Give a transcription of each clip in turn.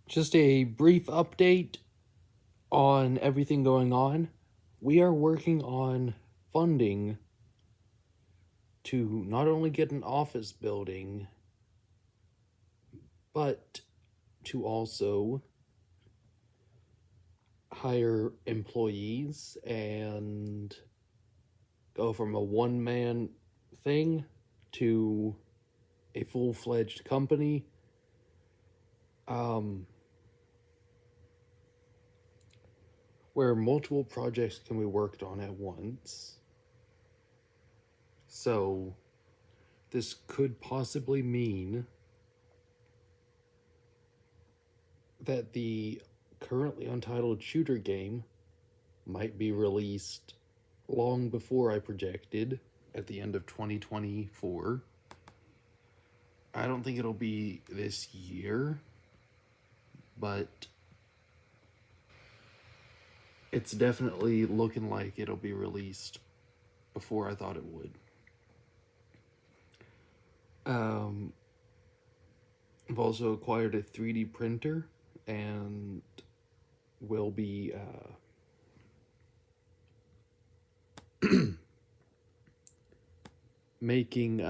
Just a brief update on everything going on. We are working on funding to not only get an office building, but to also hire employees and go from a one man thing to a full fledged company. Um, where multiple projects can be worked on at once. So, this could possibly mean that the currently untitled shooter game might be released long before I projected at the end of 2024. I don't think it'll be this year, but it's definitely looking like it'll be released before I thought it would. I've also acquired a 3D printer and will be making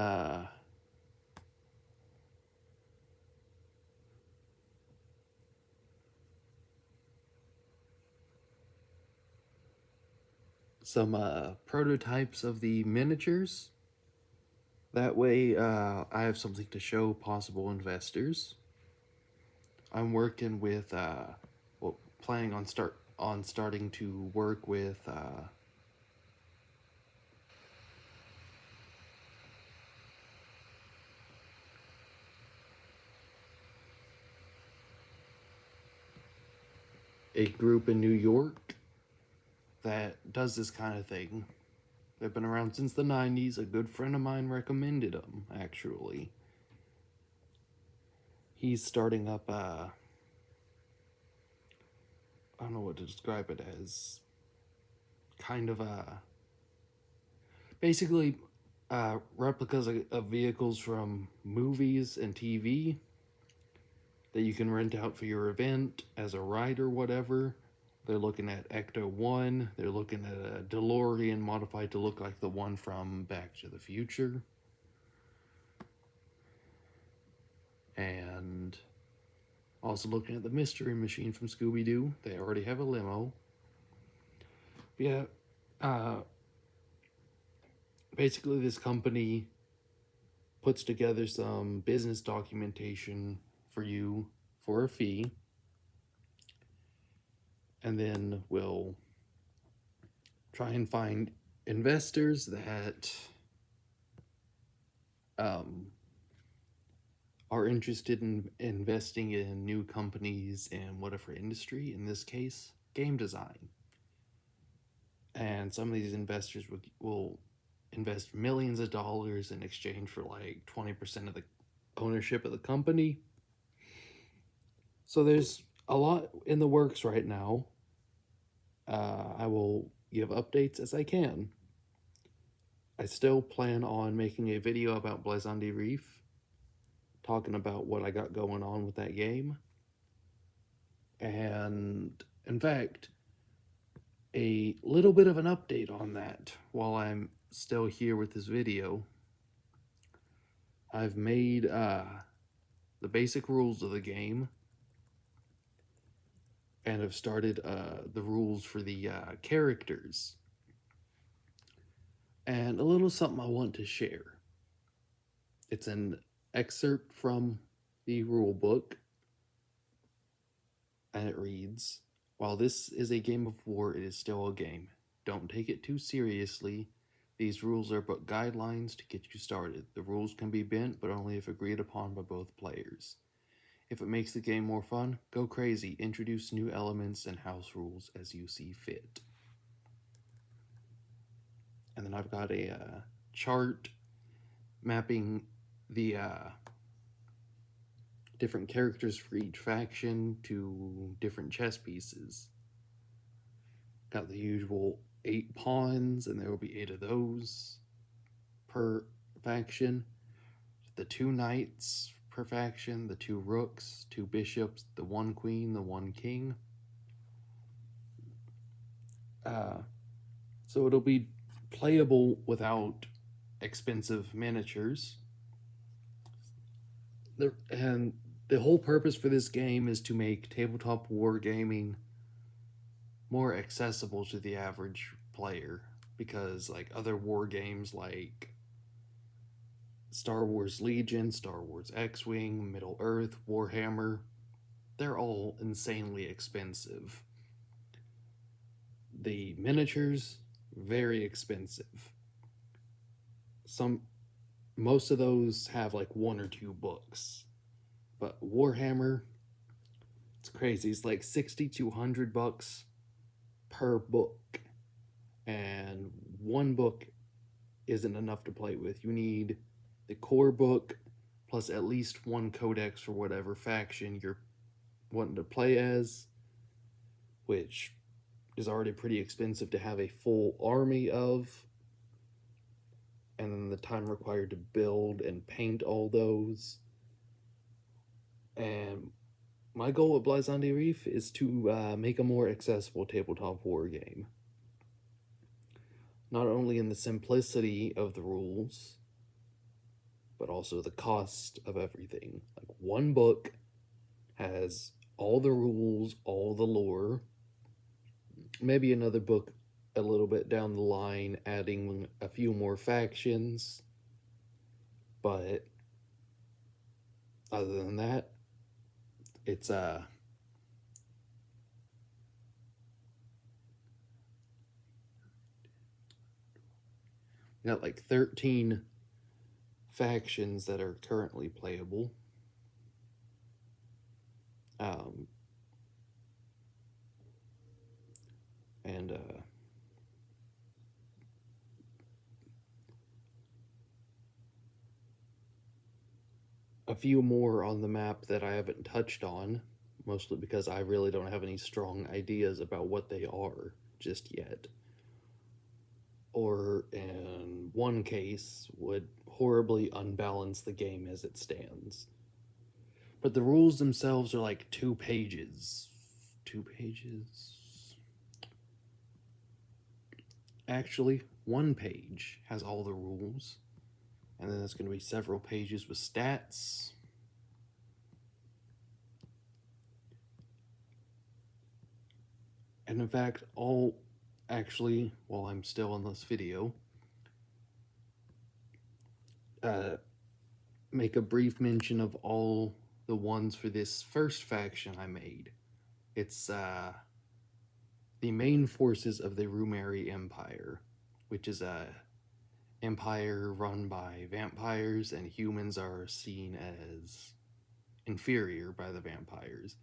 some prototypes of the miniatures. That way, I have something to show possible investors. I'm working with, planning on starting to work with a group in New York that does this kind of thing. They've been around since the 90s. A good friend of mine recommended them, actually. He's starting up, I don't know what to describe it as, kind of basically replicas of vehicles from movies and TV that you can rent out for your event as a ride or whatever. They're looking at Ecto 1. They're looking at a DeLorean modified to look like the one from Back to the Future. And also looking at the Mystery Machine from Scooby Doo. They already have a limo. Yeah, basically, this company puts together some business documentation for you for a fee, and then we'll try and find investors that um, are interested in investing in new companies in whatever industry, in this case, game design. And some of these investors will invest millions of dollars in exchange for like 20% of the ownership of the company. So there's a lot in the works right now. I will give updates as I can. I still plan on making a video about Blazandi Reef, talking about what I got going on with that game. And in fact, a little bit of an update on that while I'm still here with this video. I've made the basic rules of the game and have started the rules for the characters. And a little something I want to share. It's an excerpt from the rule book, and it reads, "While this is a game of war, it is still a game. Don't take it too seriously. These rules are but guidelines to get you started. The rules can be bent, but only if agreed upon by both players. If it makes the game more fun, go crazy. Introduce new elements and house rules as you see fit." And then I've got a chart mapping the different characters for each faction to different chess pieces. Got the usual 8 pawns, and there will be 8 of those per faction. The 2 knights per faction, the 2 rooks, 2 bishops, the 1 queen, the 1 king. So it'll be playable without expensive miniatures. And the whole purpose for this game is to make tabletop wargaming more accessible to the average player, because like other war games like Star Wars Legion, Star Wars X-Wing, Middle Earth, Warhammer, they're all insanely expensive. The miniatures, very expensive. Most of those have like 1 or 2 books. But Warhammer, it's crazy. It's like 60 to 100 bucks per book. And 1 book isn't enough to play with. You need the core book plus at least 1 codex for whatever faction you're wanting to play as, which is already pretty expensive to have a full army of. And then the time required to build and paint all those. And my goal at Blazon de Reef is to make a more accessible tabletop war game. Not only in the simplicity of the rules, but also the cost of everything. Like 1 book has all the rules, all the lore. Maybe another book a little bit down the line, adding a few more factions. But other than that, it's got like 13 factions that are currently playable. And a few more on the map that I haven't touched on, mostly because I really don't have any strong ideas about what they are just yet. Or in one case, would horribly unbalance the game as it stands. But the rules themselves are like 2 pages. 2 pages? Actually, 1 page has all the rules. And then there's going to be several pages with stats. And in fact, while I'm still in this video, make a brief mention of all the ones for this first faction I made. It's the main forces of the Rumeri Empire, which is a empire run by vampires, and humans are seen as inferior by the vampires.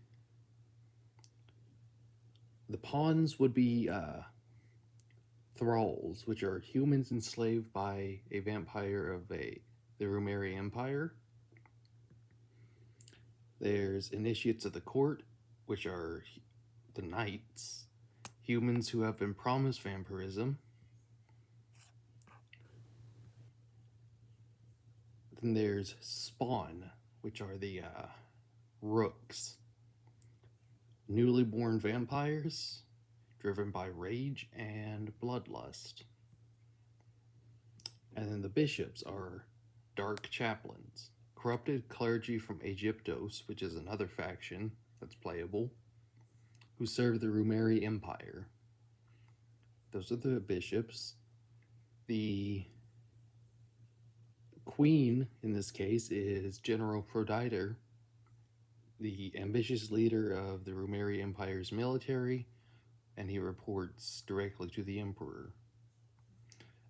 The pawns would be thralls, which are humans enslaved by a vampire of the Rumeri Empire. There's initiates of the court, which are the knights, humans who have been promised vampirism. Then there's spawn, which are the rooks, newly born vampires driven by rage and bloodlust. And then the bishops are dark chaplains, corrupted clergy from Aegyptos, which is another faction that's playable, who serve the Rumeri Empire. Those are the bishops. The queen, in this case, is General Proditer, the ambitious leader of the Rumeri Empire's military, and he reports directly to the Emperor.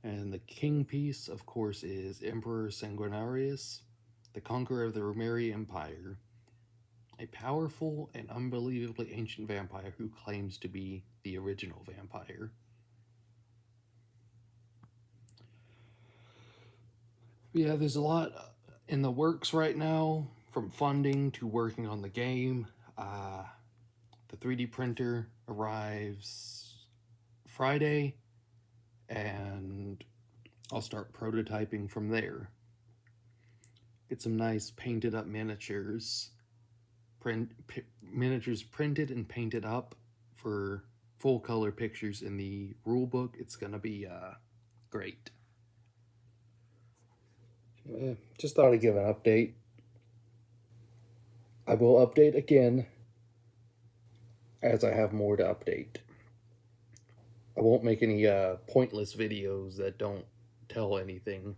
And the king piece, of course, is Emperor Sanguinarius, the conqueror of the Rumeri Empire, a powerful and unbelievably ancient vampire who claims to be the original vampire. Yeah, there's a lot in the works right now, from funding to working on the game. The 3D printer arrives Friday, and I'll start prototyping from there. get some nice painted up miniatures, miniatures printed and painted up for full color pictures in the rule book. It's gonna be great. Just thought I'd give an update. I will update again as I have more to update. I won't make any pointless videos that don't tell anything.